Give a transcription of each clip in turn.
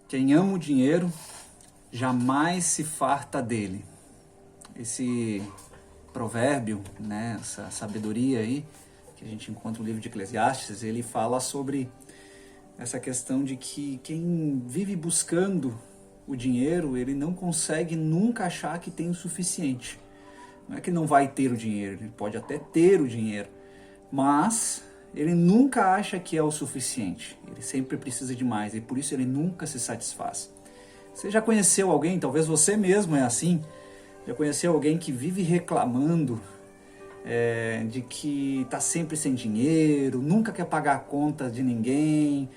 Quem ama o dinheiro jamais se farta dele. Esse provérbio, né, essa sabedoria aí que a gente encontra no livro de Eclesiastes, ele fala sobre essa questão de que quem vive buscando o dinheiro, ele não consegue nunca achar que tem o suficiente. Não é que não vai ter o dinheiro, ele pode até ter o dinheiro, mas ele nunca acha que é o suficiente. Ele sempre precisa de mais e por isso ele nunca se satisfaz. Você já conheceu alguém, talvez você mesmo é assim, já conheceu alguém que vive reclamando de que está sempre sem dinheiro, nunca quer pagar a conta de ninguém,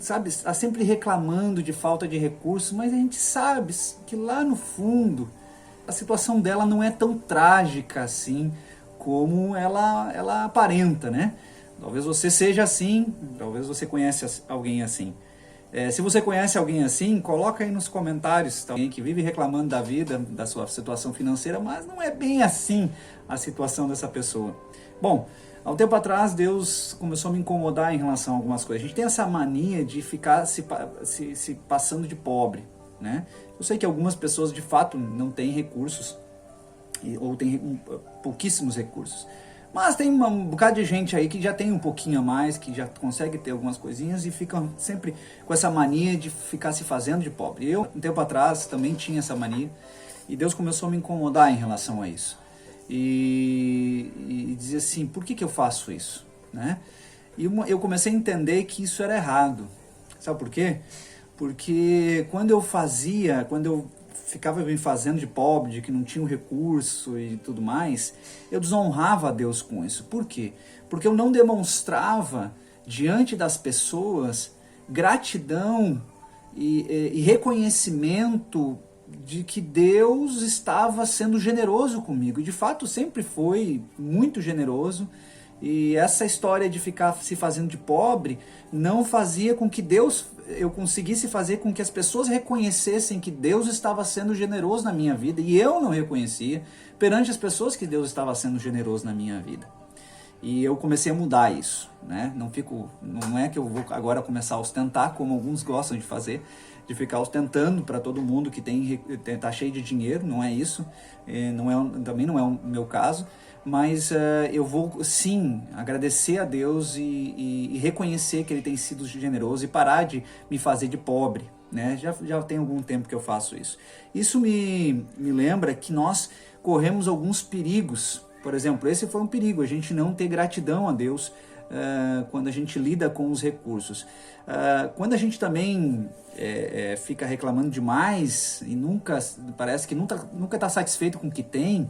sabe, está sempre reclamando de falta de recursos, mas a gente sabe que lá no fundo a situação dela não é tão trágica assim como ela aparenta, né? Talvez você seja assim, talvez você conhece alguém assim. Se você conhece alguém assim, coloca aí nos comentários, alguém que vive reclamando da vida, da sua situação financeira, mas não é bem assim a situação dessa pessoa. Bom, há um tempo atrás Deus começou a me incomodar em relação a algumas coisas. A gente tem essa mania de ficar se passando de pobre, né? Eu sei que algumas pessoas de fato não têm recursos, ou têm pouquíssimos recursos. Mas tem um bocado de gente aí que já tem um pouquinho a mais, que já consegue ter algumas coisinhas e ficam sempre com essa mania de ficar se fazendo de pobre. Eu, um tempo atrás, também tinha essa mania e Deus começou a me incomodar em relação a isso. E dizer assim, por que eu faço isso? Né? E eu comecei a entender que isso era errado. Sabe por quê? Porque quando eu ficava me fazendo de pobre, de que não tinha o recurso e tudo mais, eu desonrava a Deus com isso. Por quê? Porque eu não demonstrava diante das pessoas gratidão e reconhecimento de que Deus estava sendo generoso comigo. E de fato sempre foi muito generoso. E essa história de ficar se fazendo de pobre não fazia com que eu conseguisse fazer com que as pessoas reconhecessem que Deus estava sendo generoso na minha vida, e eu não reconhecia perante as pessoas que Deus estava sendo generoso na minha vida. E eu comecei a mudar isso, né? Não é que eu vou agora começar a ostentar, como alguns gostam de fazer, de ficar ostentando para todo mundo que tá cheio de dinheiro, não é isso, também não é o meu caso, mas eu vou sim agradecer a Deus e reconhecer que Ele tem sido generoso e parar de me fazer de pobre, né? Já tem algum tempo que eu faço isso. Isso me lembra que nós corremos alguns perigos. Por exemplo, esse foi um perigo, a gente não ter gratidão a Deus quando a gente lida com os recursos. Quando a gente também fica reclamando demais e parece que nunca está satisfeito com o que tem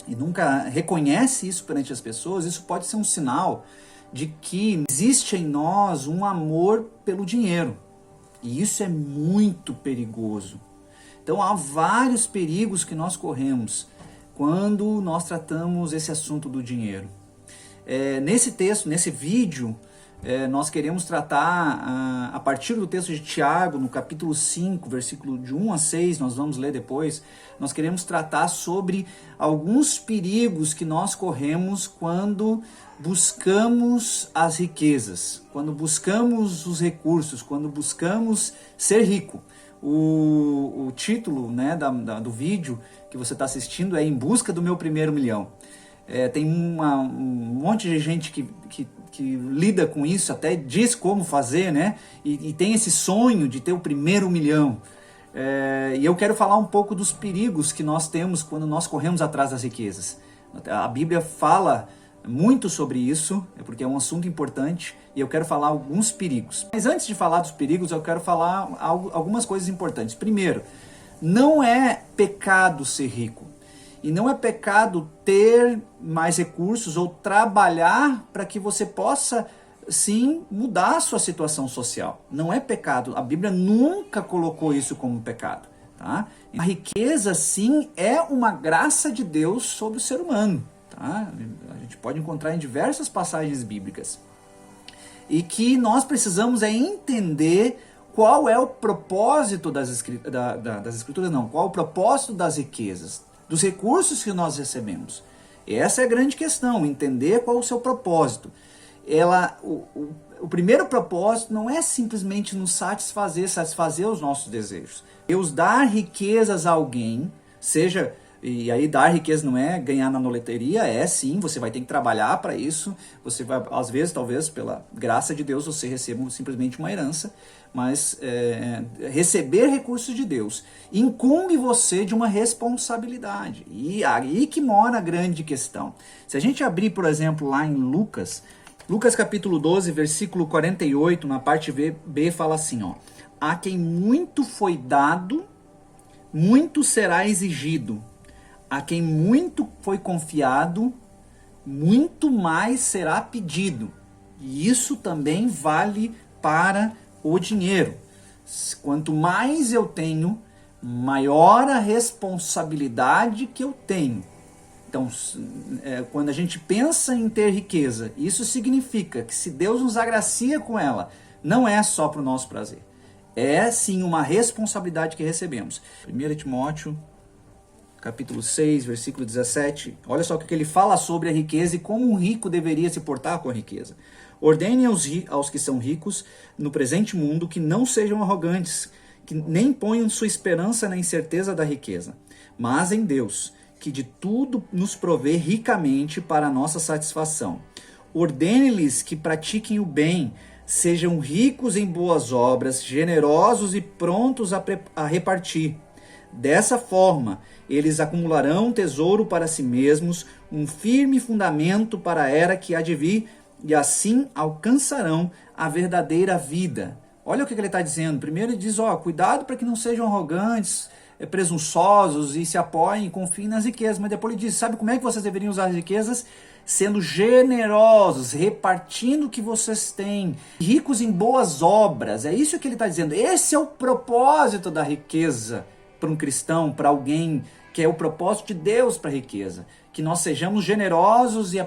e nunca reconhece isso perante as pessoas, isso pode ser um sinal de que existe em nós um amor pelo dinheiro. E isso é muito perigoso. Então há vários perigos que nós corremos quando nós tratamos esse assunto do dinheiro. Nesse texto, nesse vídeo, nós queremos tratar, a partir do texto de Tiago, no capítulo 5, versículo de 1 a 6, nós vamos ler depois, nós queremos tratar sobre alguns perigos que nós corremos quando buscamos as riquezas, quando buscamos os recursos, quando buscamos ser rico. O título, né, do vídeo que você está assistindo é Em Busca do Meu Primeiro Milhão. Tem um monte de gente que lida com isso, até diz como fazer, né? E tem esse sonho de ter o primeiro milhão. E eu quero falar um pouco dos perigos que nós temos quando nós corremos atrás das riquezas. A Bíblia fala muito sobre isso, porque é um assunto importante, e eu quero falar alguns perigos. Mas antes de falar dos perigos, eu quero falar algumas coisas importantes. Primeiro, não é pecado ser rico. E não é pecado ter mais recursos ou trabalhar para que você possa, sim, mudar a sua situação social. Não é pecado. A Bíblia nunca colocou isso como pecado. Tá? A riqueza, sim, é uma graça de Deus sobre o ser humano. Tá? A gente pode encontrar em diversas passagens bíblicas. E que nós precisamos entender qual é o propósito das escrituras, não, qual é o propósito das riquezas, dos recursos que nós recebemos. Essa é a grande questão, entender qual é o seu propósito. o primeiro propósito não é simplesmente nos satisfazer os nossos desejos. Deus dá riquezas a alguém, seja, e aí dar riqueza não é ganhar na loteria, é sim, você vai ter que trabalhar para isso, você vai, às vezes, talvez, pela graça de Deus, você receba simplesmente uma herança, mas receber recursos de Deus incumbe você de uma responsabilidade, e aí que mora a grande questão. Se a gente abrir, por exemplo, lá em Lucas capítulo 12, versículo 48, na parte B, fala assim, ó: a quem muito foi dado, muito será exigido. A quem muito foi confiado, muito mais será pedido. E isso também vale para o dinheiro. Quanto mais eu tenho, maior a responsabilidade que eu tenho. Então, quando a gente pensa em ter riqueza, isso significa que se Deus nos agracia com ela, não é só para o nosso prazer. É sim uma responsabilidade que recebemos. 1 Timóteo, capítulo 6, versículo 17. Olha só o que ele fala sobre a riqueza e como um rico deveria se portar com a riqueza. Ordene aos que são ricos no presente mundo que não sejam arrogantes, que nem ponham sua esperança na incerteza da riqueza, mas em Deus, que de tudo nos provê ricamente para a nossa satisfação. Ordene-lhes que pratiquem o bem, sejam ricos em boas obras, generosos e prontos a repartir. Dessa forma, eles acumularão tesouro para si mesmos, um firme fundamento para a era que há de vir, e assim alcançarão a verdadeira vida. Olha o que ele está dizendo. Primeiro ele diz, cuidado para que não sejam arrogantes, presunçosos e se apoiem e confiem nas riquezas. Mas depois ele diz, sabe como é que vocês deveriam usar as riquezas? Sendo generosos, repartindo o que vocês têm, ricos em boas obras. É isso que ele está dizendo. Esse é o propósito da riqueza para um cristão, para alguém, que é o propósito de Deus para a riqueza. Que nós sejamos generosos e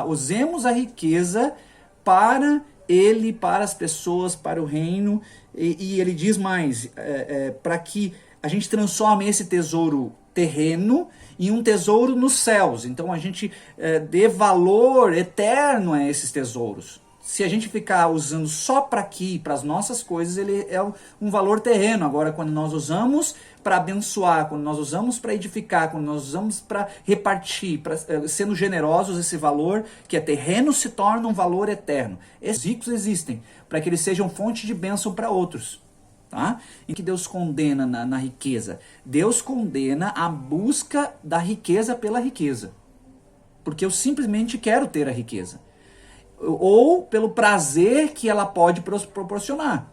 usemos a riqueza para ele, para as pessoas, para o reino. E ele diz mais, para que a gente transforme esse tesouro terreno em um tesouro nos céus. Então a gente dê valor eterno a esses tesouros. Se a gente ficar usando só para aqui, para as nossas coisas, ele é um valor terreno. Agora, quando nós usamos para abençoar, quando nós usamos para edificar, quando nós usamos para repartir, sendo generosos, esse valor que é terreno se torna um valor eterno. Esses ricos existem para que eles sejam fonte de bênção para outros. Tá? E que Deus condena na riqueza? Deus condena a busca da riqueza pela riqueza. Porque eu simplesmente quero ter a riqueza. Ou pelo prazer que ela pode proporcionar.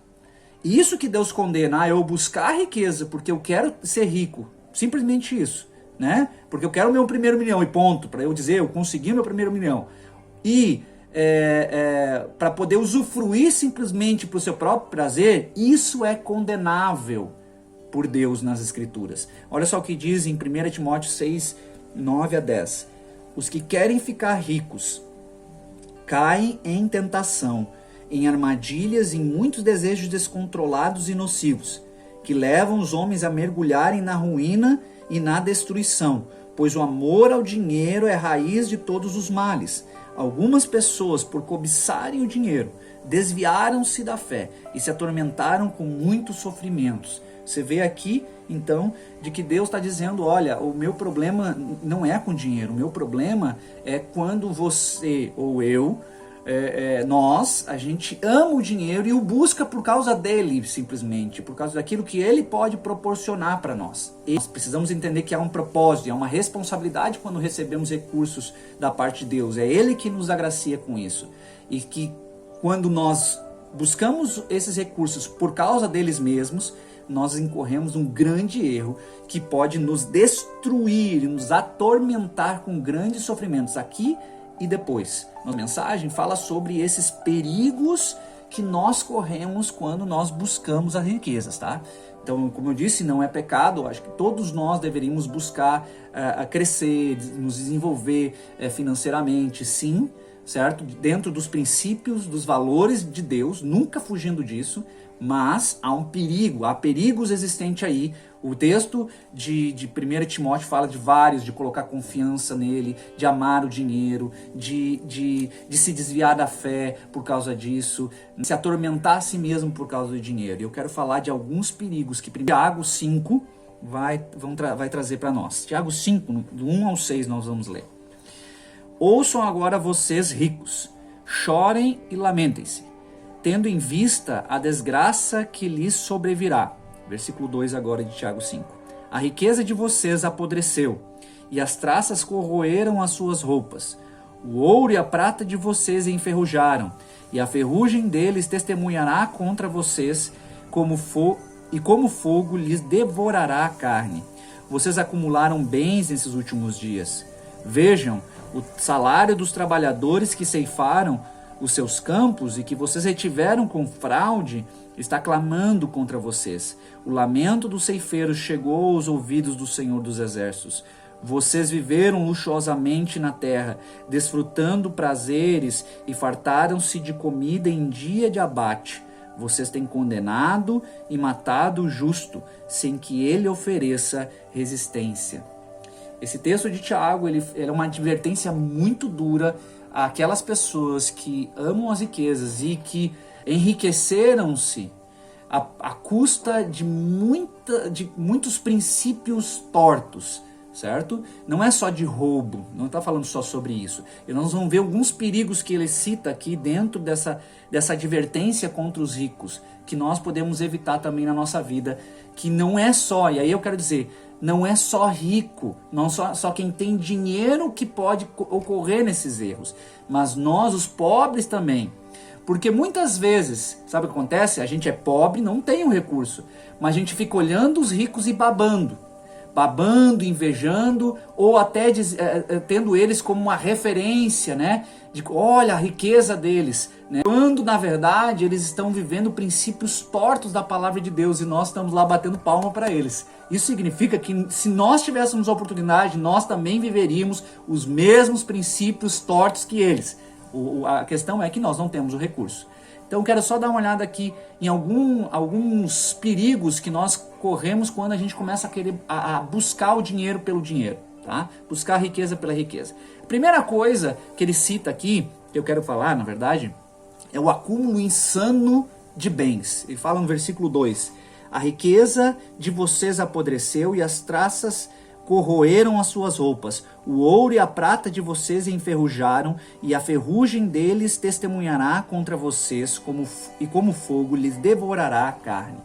Isso que Deus condena, eu buscar a riqueza porque eu quero ser rico. Simplesmente isso. Né? Porque eu quero o meu primeiro milhão e ponto. Para eu dizer, eu consegui o meu primeiro milhão. E para poder usufruir simplesmente para o seu próprio prazer, isso é condenável por Deus nas Escrituras. Olha só o que diz em 1 Timóteo 6, 9 a 10. Os que querem ficar ricos caem em tentação, em armadilhas e em muitos desejos descontrolados e nocivos, que levam os homens a mergulharem na ruína e na destruição, pois o amor ao dinheiro é a raiz de todos os males. Algumas pessoas, por cobiçarem o dinheiro, desviaram-se da fé e se atormentaram com muitos sofrimentos. Você vê aqui, então, de que Deus está dizendo, olha, o meu problema não é com dinheiro, o meu problema é quando você ou eu, a gente ama o dinheiro e o busca por causa dele, simplesmente, por causa daquilo que ele pode proporcionar para nós. E nós precisamos entender que há um propósito, há uma responsabilidade quando recebemos recursos da parte de Deus. É ele que nos agracia com isso. E que quando nós buscamos esses recursos por causa deles mesmos, nós incorremos um grande erro que pode nos destruir, nos atormentar com grandes sofrimentos aqui e depois. Nossa mensagem fala sobre esses perigos que nós corremos quando nós buscamos as riquezas, tá? Então, como eu disse, não é pecado, acho que todos nós deveríamos buscar crescer, nos desenvolver financeiramente, sim, certo? Dentro dos princípios, dos valores de Deus, nunca fugindo disso, mas há um perigo, há perigos existentes aí, O texto de 1 Timóteo fala de vários, de colocar confiança nele, de amar o dinheiro, de se desviar da fé por causa disso, se atormentar a si mesmo por causa do dinheiro. E eu quero falar de alguns perigos que Tiago 5 vai trazer para nós. Tiago 5, do 1 ao 6 nós vamos ler. Ouçam agora vocês ricos, chorem e lamentem-se, tendo em vista a desgraça que lhes sobrevirá. Versículo 2 agora de Tiago 5. A riqueza de vocês apodreceu, e as traças corroeram as suas roupas. O ouro e a prata de vocês enferrujaram, e a ferrugem deles testemunhará contra vocês, como fogo lhes devorará a carne. Vocês acumularam bens nesses últimos dias. Vejam, o salário dos trabalhadores que ceifaram os seus campos e que vocês retiveram com fraude está clamando contra vocês. O lamento dos ceifeiros chegou aos ouvidos do Senhor dos Exércitos. Vocês viveram luxuosamente na terra, desfrutando prazeres e fartaram-se de comida em dia de abate. Vocês têm condenado e matado o justo, sem que ele ofereça resistência. Esse texto de Tiago ele é uma advertência muito dura àquelas pessoas que amam as riquezas e que enriqueceram-se à custa de muitos princípios tortos, certo? Não é só de roubo, não está falando só sobre isso. E nós vamos ver alguns perigos que ele cita aqui dentro dessa advertência contra os ricos, que nós podemos evitar também na nossa vida, que não é só, e aí eu quero dizer, não é só rico, não só quem tem dinheiro que pode ocorrer nesses erros, mas nós, os pobres também. Porque muitas vezes, sabe o que acontece? A gente é pobre, não tem um recurso, mas a gente fica olhando os ricos e babando, invejando, ou até tendo eles como uma referência, né? De olha a riqueza deles, né? Quando na verdade eles estão vivendo princípios tortos da palavra de Deus e nós estamos lá batendo palma para eles. Isso significa que se nós tivéssemos a oportunidade, nós também viveríamos os mesmos princípios tortos que eles. A questão é que nós não temos o recurso. Então eu quero só dar uma olhada aqui em alguns perigos que nós corremos quando a gente começa a querer buscar o dinheiro pelo dinheiro, tá? Buscar a riqueza pela riqueza. A primeira coisa que ele cita aqui, que eu quero falar, na verdade, é o acúmulo insano de bens. Ele fala no versículo 2, a riqueza de vocês apodreceu e as traças corroeram as suas roupas. O ouro e a prata de vocês enferrujaram, e a ferrugem deles testemunhará contra vocês, como fogo lhes devorará a carne.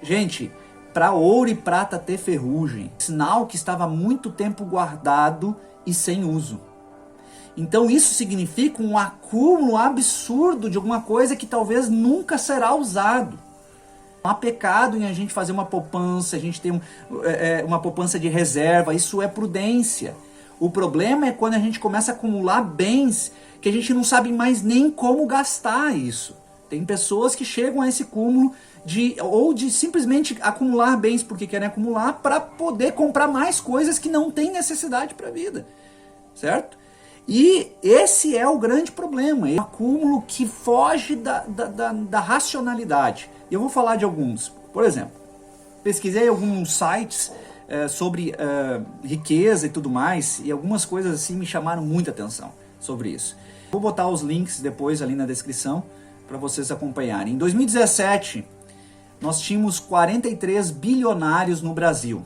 Gente, para ouro e prata ter ferrugem, sinal que estava há muito tempo guardado e sem uso. Então isso significa um acúmulo absurdo de alguma coisa que talvez nunca será usado. Não há pecado em a gente fazer uma poupança, a gente ter uma poupança de reserva, isso é prudência. O problema é quando a gente começa a acumular bens que a gente não sabe mais nem como gastar isso. Tem pessoas que chegam a esse cúmulo de simplesmente acumular bens porque querem acumular para poder comprar mais coisas que não têm necessidade para a vida, certo? E esse é o grande problema, é o acúmulo que foge da racionalidade. E eu vou falar de alguns. Por exemplo, pesquisei alguns sites sobre riqueza e tudo mais, e algumas coisas assim me chamaram muita atenção sobre isso. Vou botar os links depois ali na descrição para vocês acompanharem. Em 2017, nós tínhamos 43 bilionários no Brasil.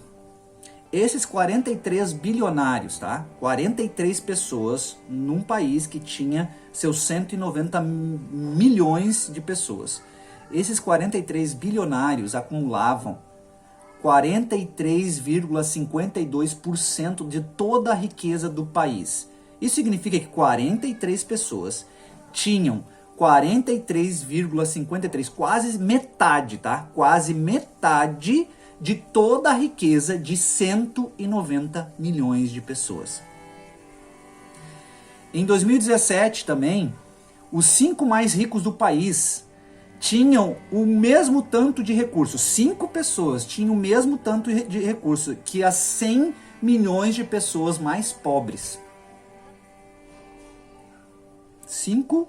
Esses 43 bilionários, tá? 43 pessoas num país que tinha seus 190 milhões de pessoas. Esses 43 bilionários acumulavam 43,52% de toda a riqueza do país. Isso significa que 43 pessoas tinham 43,53, quase metade, tá? Quase metade de toda a riqueza de 190 milhões de pessoas. Em 2017 também, os 5 mais ricos do país tinham o mesmo tanto de recursos. 5 pessoas tinham o mesmo tanto de recursos que as 100 milhões de pessoas mais pobres. 5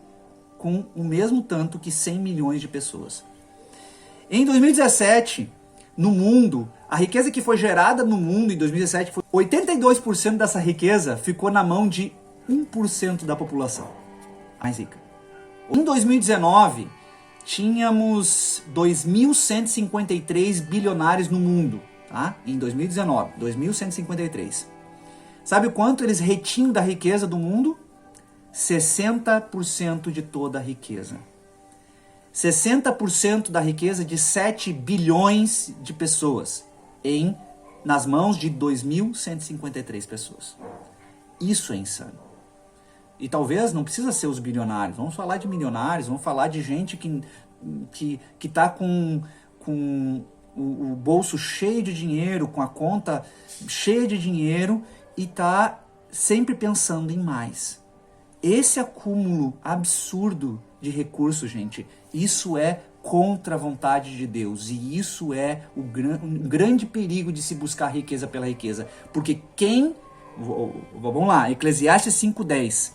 com o mesmo tanto que 100 milhões de pessoas. Em 2017, no mundo, a riqueza que foi gerada no mundo em 2017, 82% dessa riqueza ficou na mão de 1% da população mais rica. Em 2019, tínhamos 2.153 bilionários no mundo, tá? Em 2019, 2.153. Sabe o quanto eles retinham da riqueza do mundo? 60% de toda a riqueza. 60% da riqueza de 7 bilhões de pessoas nas mãos de 2.153 pessoas. Isso é insano. E talvez não precisa ser os bilionários, vamos falar de milionários, vamos falar de gente que está com o bolso cheio de dinheiro, com a conta cheia de dinheiro e está sempre pensando em mais. Esse acúmulo absurdo de recursos, gente, isso é contra a vontade de Deus. E isso é um grande perigo de se buscar riqueza pela riqueza. Porque vamos lá, Eclesiastes 5:10.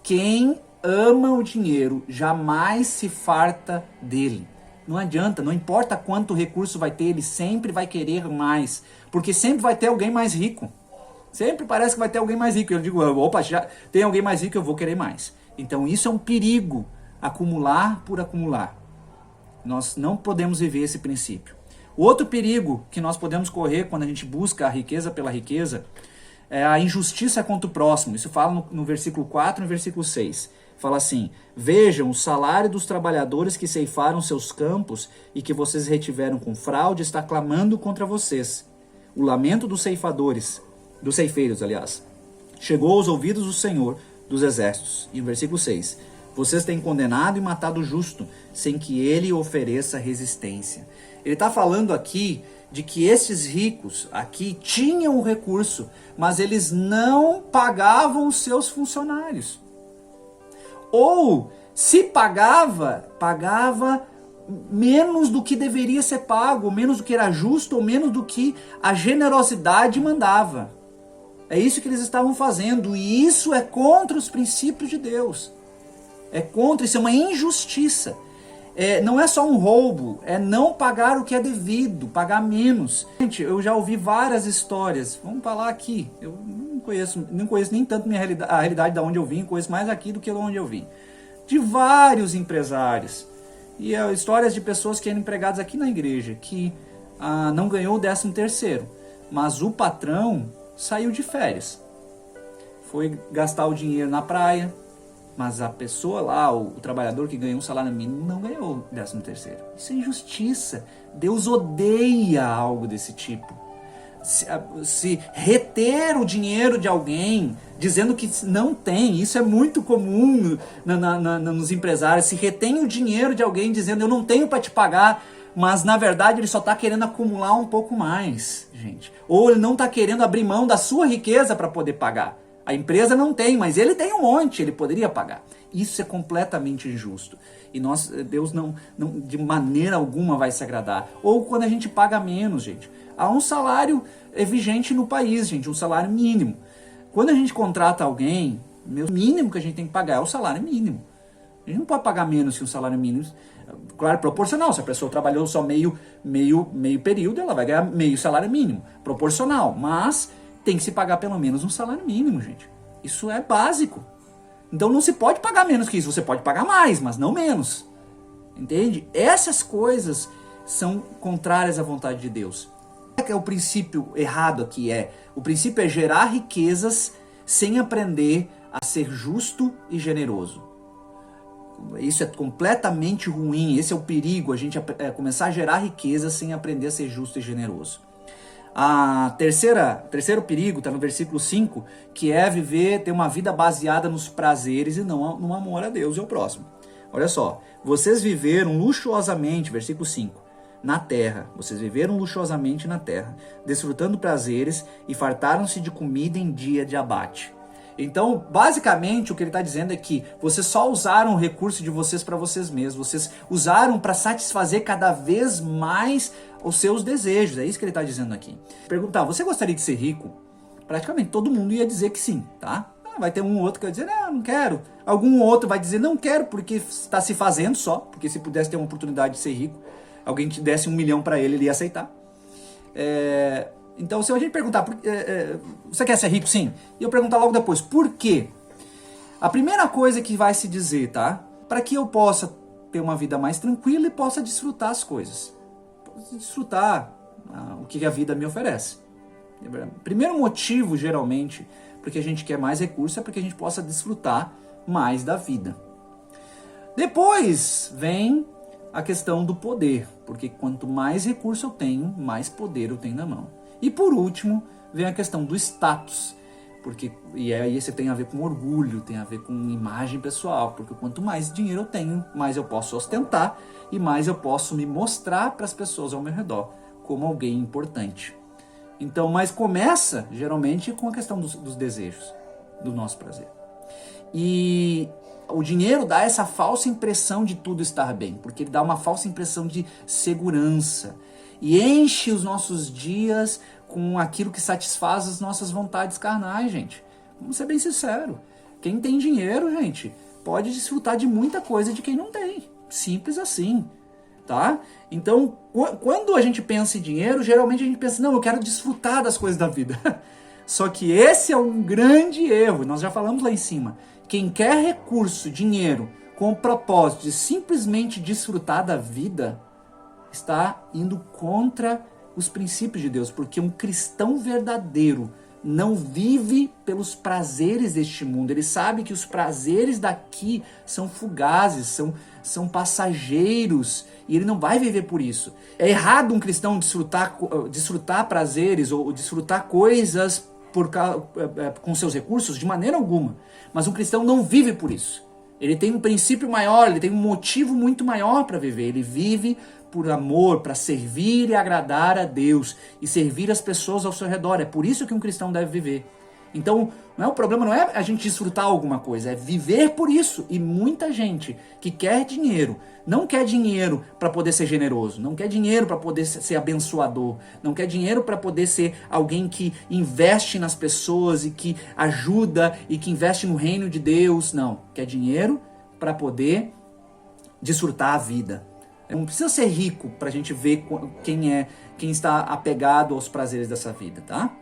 Quem ama o dinheiro jamais se farta dele. Não adianta, não importa quanto recurso vai ter, ele sempre vai querer mais. Porque sempre vai ter alguém mais rico. Sempre parece que vai ter alguém mais rico. Eu digo, opa, já tem alguém mais rico, eu vou querer mais. Então isso é um perigo, acumular por acumular. Nós não podemos viver esse princípio. O outro perigo que nós podemos correr quando a gente busca a riqueza pela riqueza é a injustiça contra o próximo. Isso fala no versículo 4 e no versículo 6. Fala assim: vejam o salário dos trabalhadores que ceifaram seus campos e que vocês retiveram com fraude está clamando contra vocês. O lamento dos ceifeiros, chegou aos ouvidos do Senhor dos exércitos. E no versículo 6, vocês têm condenado e matado o justo, sem que ele ofereça resistência. Ele está falando aqui de que esses ricos aqui tinham o recurso, mas eles não pagavam os seus funcionários. Ou, se pagava menos do que deveria ser pago, menos do que era justo, ou menos do que a generosidade mandava. É isso que eles estavam fazendo, e isso é contra os princípios de Deus. Isso é uma injustiça. Não é só um roubo, é não pagar o que é devido, pagar menos. Gente, eu já ouvi várias histórias, vamos falar aqui, eu não conheço nem tanto a realidade de onde eu vim, conheço mais aqui do que de onde eu vim. De vários empresários, e histórias de pessoas que eram empregadas aqui na igreja, que não ganhou o 13º, mas o patrão saiu de férias, foi gastar o dinheiro na praia, mas a pessoa lá, o trabalhador que ganhou um salário mínimo, não ganhou o 13º. Isso é injustiça. Deus odeia algo desse tipo. Se reter o dinheiro de alguém, dizendo que não tem, isso é muito comum nos empresários. Se retém o dinheiro de alguém dizendo, eu não tenho para te pagar, mas na verdade ele só está querendo acumular um pouco mais, gente. Ou ele não está querendo abrir mão da sua riqueza para poder pagar. A empresa não tem, mas ele tem um monte, ele poderia pagar. Isso é completamente injusto. E Deus não de maneira alguma vai se agradar. Ou quando a gente paga menos, gente. Há um salário vigente no país, gente, um salário mínimo. Quando a gente contrata alguém, o mínimo que a gente tem que pagar é o salário mínimo. A gente não pode pagar menos que um salário mínimo. Claro, proporcional. Se a pessoa trabalhou só meio período, ela vai ganhar meio salário mínimo. Proporcional. Mas tem que se pagar pelo menos um salário mínimo, gente. Isso é básico. Então não se pode pagar menos que isso. Você pode pagar mais, mas não menos. Entende? Essas coisas são contrárias à vontade de Deus. É o princípio errado aqui. O princípio é gerar riquezas sem aprender a ser justo e generoso. Isso é completamente ruim. Esse é o perigo, a gente começar a gerar riquezas sem aprender a ser justo e generoso. Terceiro perigo está no versículo 5, que é ter uma vida baseada nos prazeres e não no amor a Deus e ao próximo. Olha só, vocês viveram luxuosamente, versículo 5, na terra. Vocês viveram luxuosamente na terra, desfrutando prazeres e fartaram-se de comida em dia de abate. Então, basicamente, o que ele está dizendo é que vocês só usaram o recurso de vocês para vocês mesmos. Vocês usaram para satisfazer cada vez mais os seus desejos. É isso que ele está dizendo aqui. Perguntar, você gostaria de ser rico? Praticamente todo mundo ia dizer que sim, tá? Vai ter um outro que vai dizer, não quero. Algum outro vai dizer, não quero, porque está se fazendo só. Porque se pudesse ter uma oportunidade de ser rico, alguém te desse 1 milhão para ele ia aceitar. Então, se a gente perguntar, você quer ser rico? Sim. E eu perguntar logo depois, por quê? A primeira coisa que vai se dizer, tá? Para que eu possa ter uma vida mais tranquila e possa desfrutar as coisas. Desfrutar o que a vida me oferece. Primeiro motivo, geralmente, porque a gente quer mais recursos é porque a gente possa desfrutar mais da vida. Depois vem a questão do poder, porque quanto mais recurso eu tenho, mais poder eu tenho na mão. E por último, vem a questão do status, e aí você tem a ver com orgulho, tem a ver com imagem pessoal, porque quanto mais dinheiro eu tenho, mais eu posso ostentar e mais eu posso me mostrar para as pessoas ao meu redor como alguém importante. Então, mas começa geralmente com a questão dos desejos, do nosso prazer. E o dinheiro dá essa falsa impressão de tudo estar bem, porque ele dá uma falsa impressão de segurança e enche os nossos dias com aquilo que satisfaz as nossas vontades carnais, gente. Vamos ser bem sinceros. Quem tem dinheiro, gente, pode desfrutar de muita coisa de quem não tem. Simples assim, tá? Então, quando a gente pensa em dinheiro, geralmente a gente pensa, não, eu quero desfrutar das coisas da vida. Só que esse é um grande erro, nós já falamos lá em cima. Quem quer recurso, dinheiro, com o propósito de simplesmente desfrutar da vida, está indo contra os princípios de Deus, porque um cristão verdadeiro não vive pelos prazeres deste mundo. Ele sabe que os prazeres daqui são fugazes, são passageiros, e ele não vai viver por isso. É errado um cristão desfrutar prazeres ou desfrutar coisas com seus recursos, de maneira alguma. Mas um cristão não vive por isso. Ele tem um princípio maior, ele tem um motivo muito maior para viver. Ele vive por amor, para servir e agradar a Deus e servir as pessoas ao seu redor. É por isso que um cristão deve viver. Então, o problema não é a gente desfrutar alguma coisa, é viver por isso. E muita gente que quer dinheiro, não quer dinheiro para poder ser generoso, não quer dinheiro para poder ser abençoador, não quer dinheiro para poder ser alguém que investe nas pessoas e que ajuda e que investe no reino de Deus. Não, quer dinheiro para poder desfrutar a vida. Não precisa ser rico para a gente ver quem está apegado aos prazeres dessa vida, tá?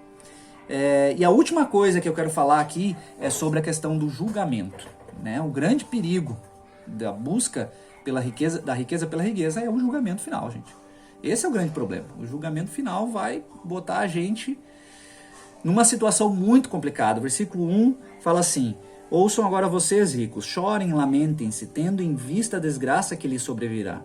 E a última coisa que eu quero falar aqui é sobre a questão do julgamento, né? O grande perigo da busca da riqueza pela riqueza é o julgamento final, gente. Esse é o grande problema. O julgamento final vai botar a gente numa situação muito complicada. O versículo 1 fala assim: ouçam agora vocês ricos, chorem, lamentem-se, tendo em vista a desgraça que lhes sobrevirá.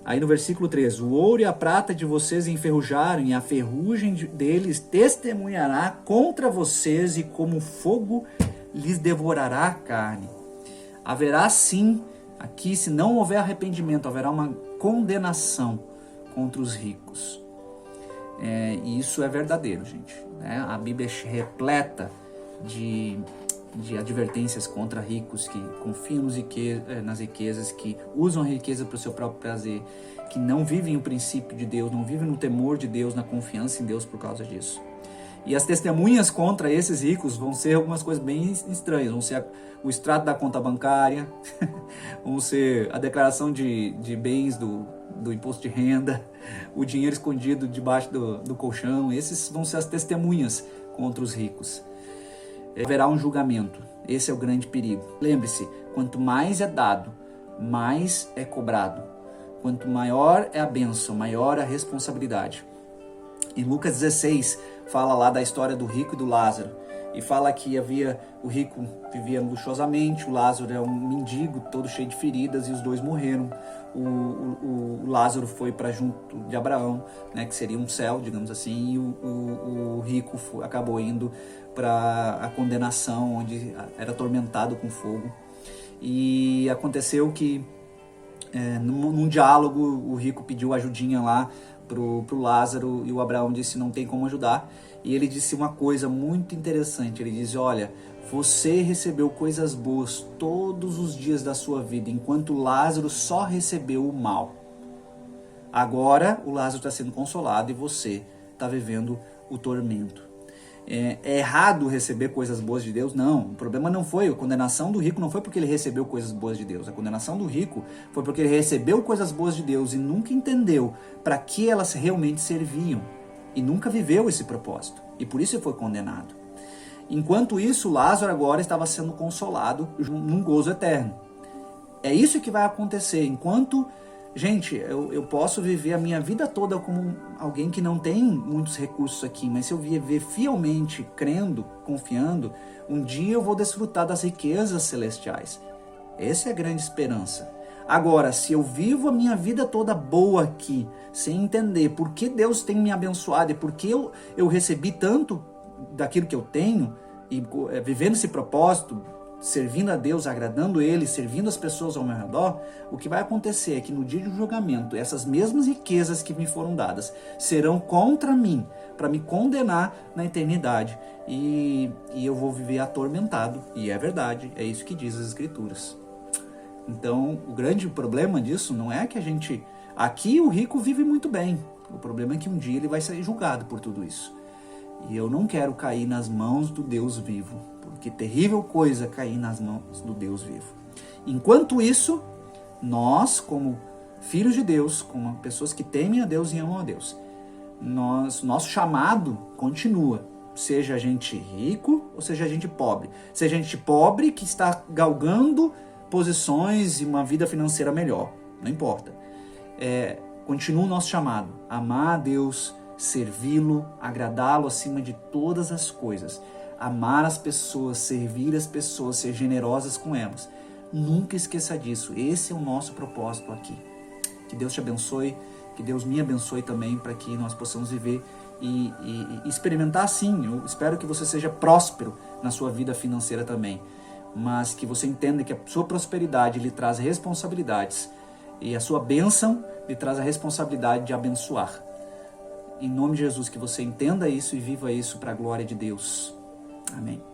Aí no versículo 3, o ouro e a prata de vocês enferrujaram, e a ferrugem deles testemunhará contra vocês, e como fogo lhes devorará a carne. Haverá sim, aqui se não houver arrependimento, haverá uma condenação contra os ricos. E isso é verdadeiro, gente. Né? A Bíblia é repleta de advertências contra ricos que confiam nas riquezas, que usam a riqueza para o seu próprio prazer, que não vivem o princípio de Deus, não vivem no temor de Deus, na confiança em Deus por causa disso. E as testemunhas contra esses ricos vão ser algumas coisas bem estranhas. Vão ser o extrato da conta bancária, vão ser a declaração de bens do imposto de renda, o dinheiro escondido debaixo do colchão. Esses vão ser as testemunhas contra os ricos. Haverá um julgamento. Esse é o grande perigo. Lembre-se, quanto mais é dado, mais é cobrado. Quanto maior é a bênção, maior a responsabilidade. Em Lucas 16, fala lá da história do rico e do Lázaro. E fala que o rico vivia luxuosamente, o Lázaro é um mendigo, todo cheio de feridas, e os dois morreram. O Lázaro foi para junto de Abraão, né, que seria um céu, digamos assim, e o rico acabou indo para a condenação, onde era atormentado com fogo. E aconteceu que, num diálogo, o rico pediu ajudinha lá pro Lázaro, e o Abraão disse: não tem como ajudar. E ele disse uma coisa muito interessante. Ele diz: olha, você recebeu coisas boas todos os dias da sua vida, enquanto Lázaro só recebeu o mal. Agora o Lázaro está sendo consolado e você está vivendo o tormento. É errado receber coisas boas de Deus? Não, o problema não foi, a condenação do rico não foi porque ele recebeu coisas boas de Deus. A condenação do rico foi porque ele recebeu coisas boas de Deus e nunca entendeu para que elas realmente serviam. e nunca viveu esse propósito, e por isso ele foi condenado. Enquanto isso, Lázaro agora estava sendo consolado num gozo eterno. É isso que vai acontecer. Enquanto, gente, eu posso viver a minha vida toda como alguém que não tem muitos recursos aqui, mas se eu viver fielmente, crendo, confiando, um dia eu vou desfrutar das riquezas celestiais. Essa é a grande esperança. Agora, se eu vivo a minha vida toda boa aqui, sem entender por que Deus tem me abençoado e por que eu recebi tanto daquilo que eu tenho, e vivendo esse propósito, servindo a Deus, agradando Ele, servindo as pessoas ao meu redor, o que vai acontecer é que no dia do julgamento, essas mesmas riquezas que me foram dadas serão contra mim, para me condenar na eternidade, e eu vou viver atormentado, e é verdade, é isso que diz as Escrituras. Então, o grande problema disso não é que a gente... Aqui o rico vive muito bem, o problema é que um dia ele vai ser julgado por tudo isso. E eu não quero cair nas mãos do Deus vivo, porque terrível coisa cair nas mãos do Deus vivo. Enquanto isso, nós, como filhos de Deus, como pessoas que temem a Deus e amam a Deus, nosso chamado continua, seja a gente rico ou seja a gente pobre. Seja a gente pobre que está galgando posições e uma vida financeira melhor, não importa. Continua o nosso chamado, amar a Deus, servi-lo, agradá-lo acima de todas as coisas, amar as pessoas, servir as pessoas, ser generosas com elas. Nunca esqueça disso, esse é o nosso propósito aqui. Que Deus te abençoe, que Deus me abençoe também, para que nós possamos viver e experimentar assim. Eu espero que você seja próspero na sua vida financeira também, mas que você entenda que a sua prosperidade lhe traz responsabilidades, e a sua bênção lhe traz a responsabilidade de abençoar. Em nome de Jesus, que você entenda isso e viva isso para a glória de Deus. Amém.